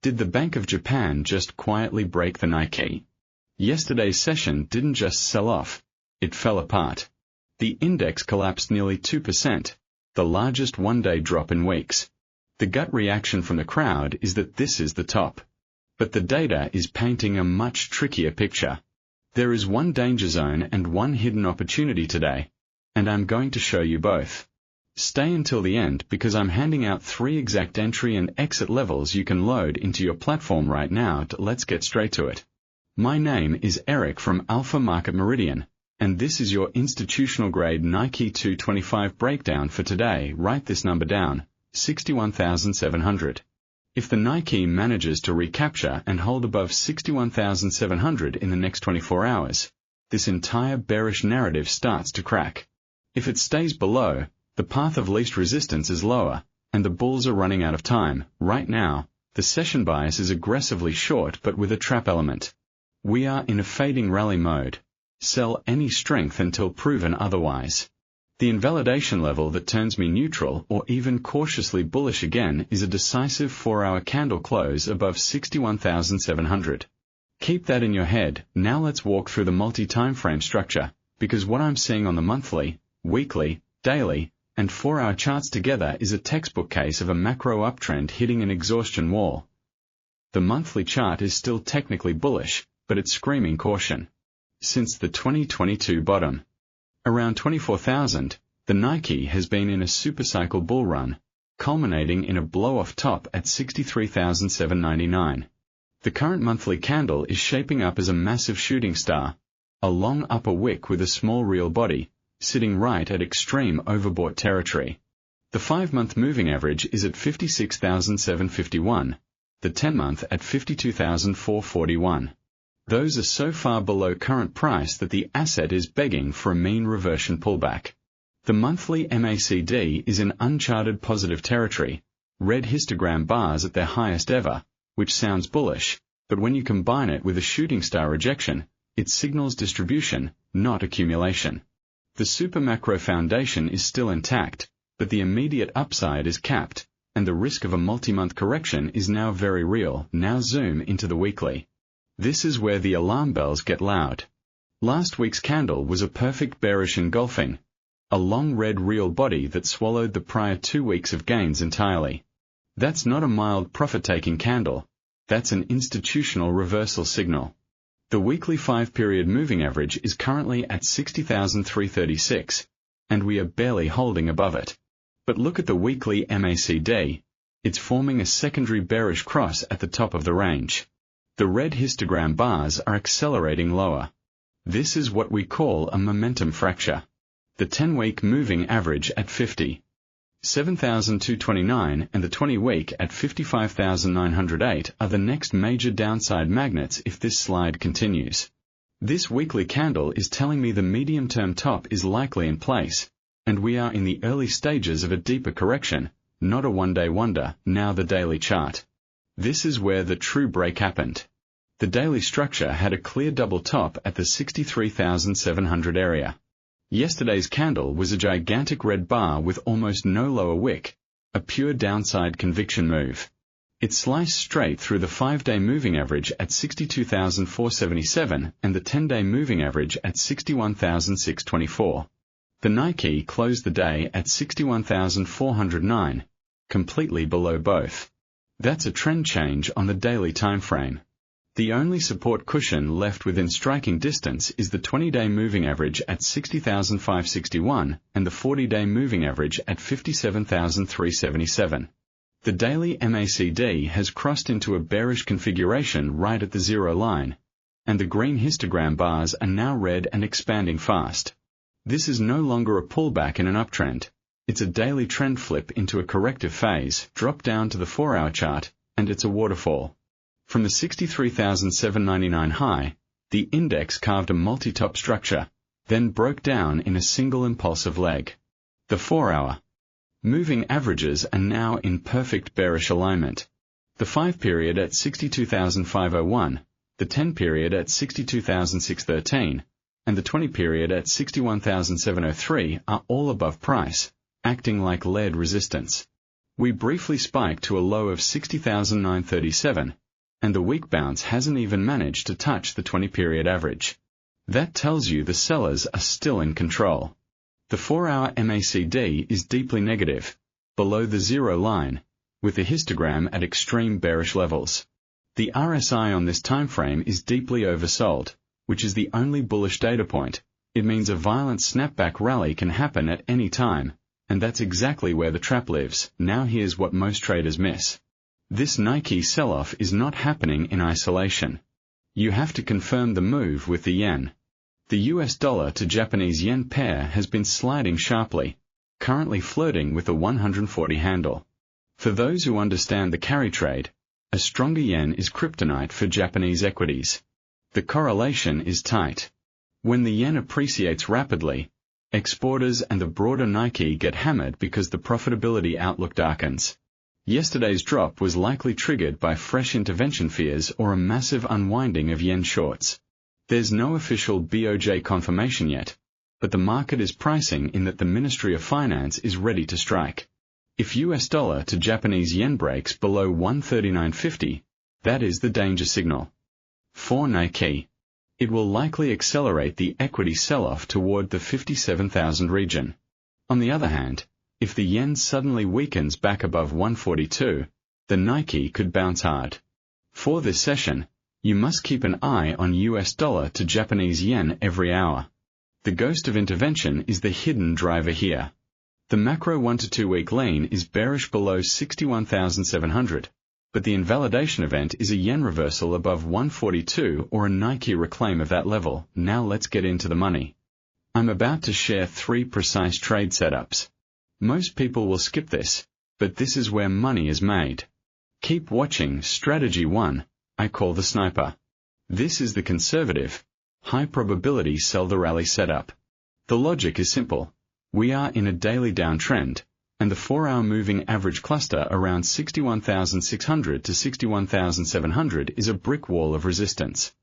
Did the Bank of Japan just quietly break the Nikkei? Yesterday's session didn't just sell off, it fell apart. The index collapsed nearly 2%, the largest one-day drop in weeks. The gut reaction from the crowd is that this is the top. But the data is painting a much trickier picture. There is one danger zone and one hidden opportunity today, and I'm going to show you both. Stay until the end because I'm handing out 3 exact entry and exit levels you can load into your platform right now. Let's get straight to it. My name is Eric from Alpha Market Meridian, and this is your institutional grade Nikkei 225 breakdown for today. Write this number down, 61,700. If the Nikkei manages to recapture and hold above 61,700 in the next 24 hours, this entire bearish narrative starts to crack. If it stays below, the path of least resistance is lower, and the bulls are running out of time. Right now, the session bias is aggressively short but with a trap element. We are in a fading rally mode. Sell any strength until proven otherwise. The invalidation level that turns me neutral or even cautiously bullish again is a decisive 4-hour candle close above 61,700. Keep that in your head. Now let's walk through the multi-timeframe structure, because what I'm seeing on the monthly, weekly, daily, and 4-hour charts together is a textbook case of a macro uptrend hitting an exhaustion wall. The monthly chart is still technically bullish, but it's screaming caution. Since the 2022 bottom, around 24,000, the Nikkei has been in a supercycle bull run, culminating in a blow-off top at 63,799. The current monthly candle is shaping up as a massive shooting star, a long upper wick with a small real body, sitting right at extreme overbought territory. The 5-month moving average is at 56,751, the 10-month at 52,441. Those are so far below current price that the asset is begging for a mean reversion pullback. The monthly MACD is in uncharted positive territory, red histogram bars at their highest ever, which sounds bullish, but when you combine it with a shooting star rejection, it signals distribution, not accumulation. The super macro foundation is still intact, but the immediate upside is capped, and the risk of a multi-month correction is now very real. Now zoom into the weekly. This is where the alarm bells get loud. Last week's candle was a perfect bearish engulfing, a long red real body that swallowed the prior 2 weeks of gains entirely. That's not a mild profit-taking candle, that's an institutional reversal signal. The weekly 5-period moving average is currently at 60,336, and we are barely holding above it. But look at the weekly MACD, it's forming a secondary bearish cross at the top of the range. The red histogram bars are accelerating lower. This is what we call a momentum fracture. The 10-week moving average at 57,229 and the 20-week at 55,908 are the next major downside magnets if this slide continues. This weekly candle is telling me the medium-term top is likely in place, and we are in the early stages of a deeper correction, not a one-day wonder. Now the daily chart. This is where the true break happened. The daily structure had a clear double top at the 63,700 area. Yesterday's candle was a gigantic red bar with almost no lower wick, a pure downside conviction move. It sliced straight through the 5-day moving average at 62,477 and the 10-day moving average at 61,624. The Nikkei closed the day at 61,409, completely below both. That's a trend change on the daily time frame. The only support cushion left within striking distance is the 20-day moving average at 60,561 and the 40-day moving average at 57,377. The daily MACD has crossed into a bearish configuration right at the zero line, and the green histogram bars are now red and expanding fast. This is no longer a pullback in an uptrend. It's a daily trend flip into a corrective phase. Drop down to the 4-hour chart, and it's a waterfall. From the 63,799 high, the index carved a multi-top structure, then broke down in a single impulsive leg. The 4-hour moving averages are now in perfect bearish alignment. The 5-period at 62,501, the 10-period at 62,613, and the 20-period at 61,703 are all above price, acting like lead resistance. We briefly spiked to a low of 60,937, and the week bounce hasn't even managed to touch the 20-period average. That tells you the sellers are still in control. The 4-hour MACD is deeply negative, below the zero line, with the histogram at extreme bearish levels. The RSI on this timeframe is deeply oversold, which is the only bullish data point. It means a violent snapback rally can happen at any time, and that's exactly where the trap lives. Now here's what most traders miss. This Nikkei sell-off is not happening in isolation. You have to confirm the move with the yen. The US dollar to Japanese yen pair has been sliding sharply, currently flirting with a 140 handle. For those who understand the carry trade, a stronger yen is kryptonite for Japanese equities. The correlation is tight. When the yen appreciates rapidly, exporters and the broader Nikkei get hammered because the profitability outlook darkens. Yesterday's drop was likely triggered by fresh intervention fears or a massive unwinding of yen shorts. There's no official BOJ confirmation yet, but the market is pricing in that the Ministry of Finance is ready to strike. If US dollar to Japanese yen breaks below 139.50, that is the danger signal. For Nikkei, it will likely accelerate the equity sell-off toward the 57,000 region. On the other hand, if the yen suddenly weakens back above 142, the Nikkei could bounce hard. For this session, you must keep an eye on US dollar to Japanese yen every hour. The ghost of intervention is the hidden driver here. The macro 1 to 2 week lean is bearish below 61,700. But the invalidation event is a yen reversal above 142 or a Nikkei reclaim of that level. Now let's get into the money. I'm about to share 3 precise trade setups. Most people will skip this, but this is where money is made. Keep watching. Strategy 1, I call the sniper. This is the conservative, high probability sell the rally setup. The logic is simple. We are in a daily downtrend, and the 4-hour moving average cluster around 61,600 to 61,700 is a brick wall of resistance.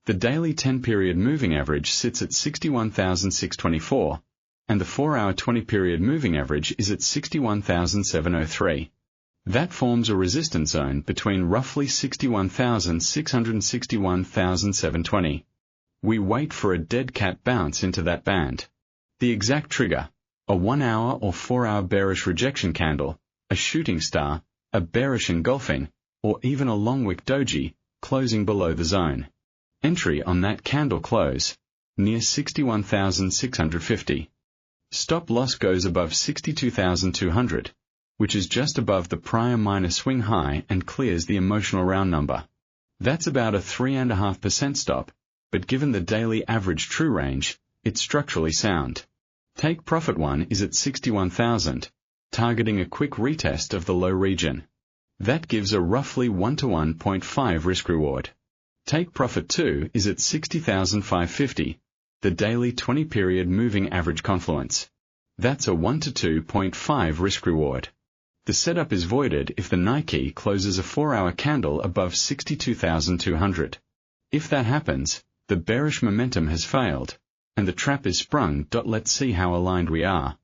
The daily 10-period moving average sits at 61,624, and the 4-hour 20-period moving average is at 61,703. That forms a resistance zone between roughly 61,600 and 61,720. We wait for a dead cat bounce into that band. The exact trigger: a 1-hour or 4-hour bearish rejection candle, a shooting star, a bearish engulfing, or even a long-wick doji, closing below the zone. Entry on that candle close, near 61,650. Stop loss goes above 62,200, which is just above the prior minor swing high and clears the emotional round number. That's about a 3.5% stop, but given the daily average true range, it's structurally sound. Take profit 1 is at 61,000, targeting a quick retest of the low region. That gives a roughly 1 to 1.5 risk reward. Take profit 2 is at 60,550, the daily 20-period moving average confluence. That's a 1 to 2.5 risk reward. The setup is voided if the Nikkei closes a 4-hour candle above 62,200. If that happens, the bearish momentum has failed, and the trap is sprung. Let's see how aligned we are.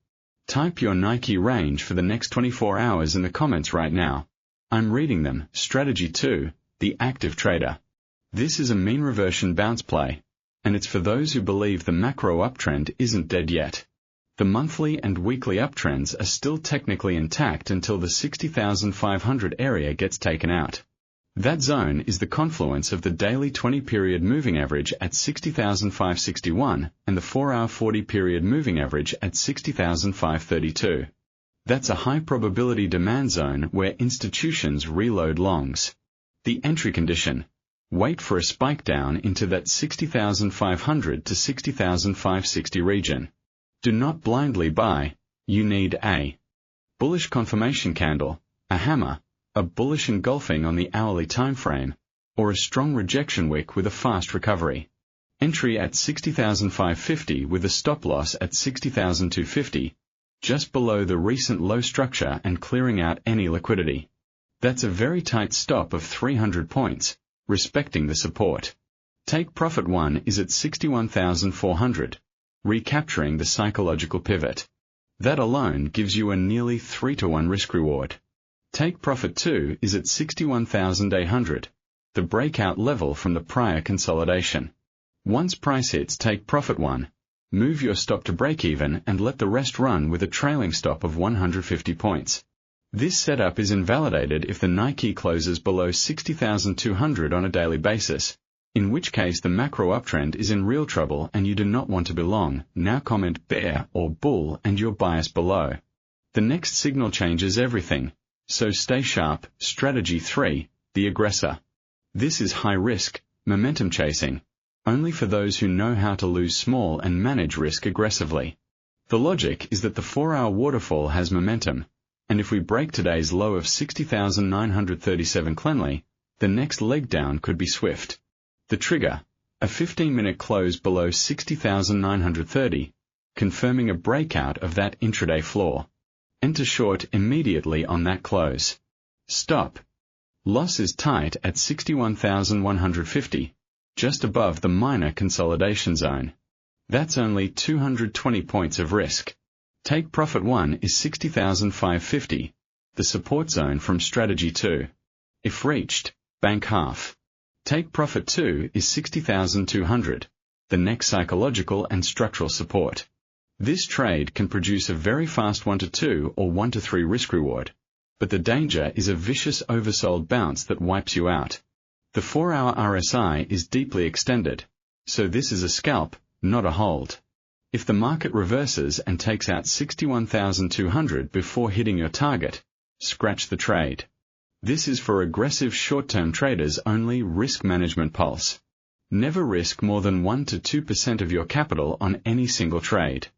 Type your Nikkei range for the next 24 hours in the comments right now. I'm reading them. Strategy 2, the active trader. This is a mean reversion bounce play, and it's for those who believe the macro uptrend isn't dead yet. The monthly and weekly uptrends are still technically intact until the 60,500 area gets taken out. That zone is the confluence of the daily 20-period moving average at 60,561 and the 4-hour 40-period moving average at 60,532. That's a high-probability demand zone where institutions reload longs. The entry condition: wait for a spike down into that 60,500 to 60,560 region. Do not blindly buy. You need a bullish confirmation candle, a hammer, a bullish engulfing on the hourly timeframe, or a strong rejection wick with a fast recovery. Entry at 60,550 with a stop loss at 60,250, just below the recent low structure and clearing out any liquidity. That's a very tight stop of 300 points, respecting the support. Take profit 1 is at 61,400, recapturing the psychological pivot. That alone gives you a nearly 3 to 1 risk reward. Take profit 2 is at 61,800, the breakout level from the prior consolidation. Once price hits take profit 1, move your stop to break even and let the rest run with a trailing stop of 150 points. This setup is invalidated if the Nikkei closes below 60,200 on a daily basis, in which case the macro uptrend is in real trouble and you do not want to be long. Now comment bear or bull and your bias below. The next signal changes everything, so stay sharp. Strategy 3, the aggressor. This is high risk, momentum chasing, only for those who know how to lose small and manage risk aggressively. The logic is that the 4-hour waterfall has momentum, and if we break today's low of 60,937 cleanly, the next leg down could be swift. The trigger, a 15-minute close below 60,930, confirming a breakout of that intraday floor. Enter short immediately on that close. Stop. Loss is tight at 61,150, just above the minor consolidation zone. That's only 220 points of risk. Take profit 1 is 60,550, the support zone from strategy 2. If reached, bank half. Take profit 2 is 60,200, the next psychological and structural support. This trade can produce a very fast 1 to 2 or 1 to 3 risk reward, but the danger is a vicious oversold bounce that wipes you out. The 4-hour RSI is deeply extended, so this is a scalp, not a hold. If the market reverses and takes out 61,200 before hitting your target, scratch the trade. This is for aggressive short-term traders only. Risk management pulse. Never risk more than 1 to 2% of your capital on any single trade.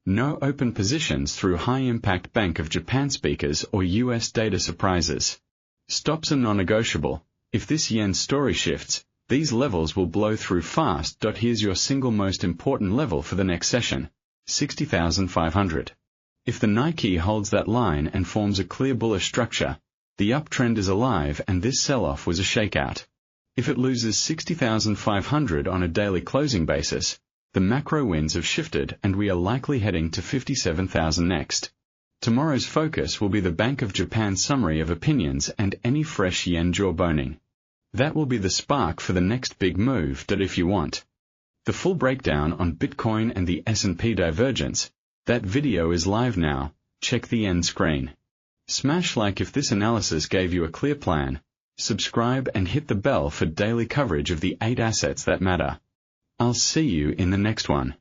No open positions through high-impact Bank of Japan speakers or US data surprises. Stops are non-negotiable. If this yen story shifts, these levels will blow through fast. Here's your single most important level for the next session, 60,500. If the Nikkei holds that line and forms a clear bullish structure, the uptrend is alive and this sell-off was a shakeout. If it loses 60,500 on a daily closing basis, the macro winds have shifted and we are likely heading to 57,000 next. Tomorrow's focus will be the Bank of Japan summary of opinions and any fresh yen jawboning. That will be the spark for the next big move. If you want the full breakdown on Bitcoin and the S&P divergence, that video is live now. Check the end screen. Smash like if this analysis gave you a clear plan. Subscribe and hit the bell for daily coverage of the 8 assets that matter. I'll see you in the next one.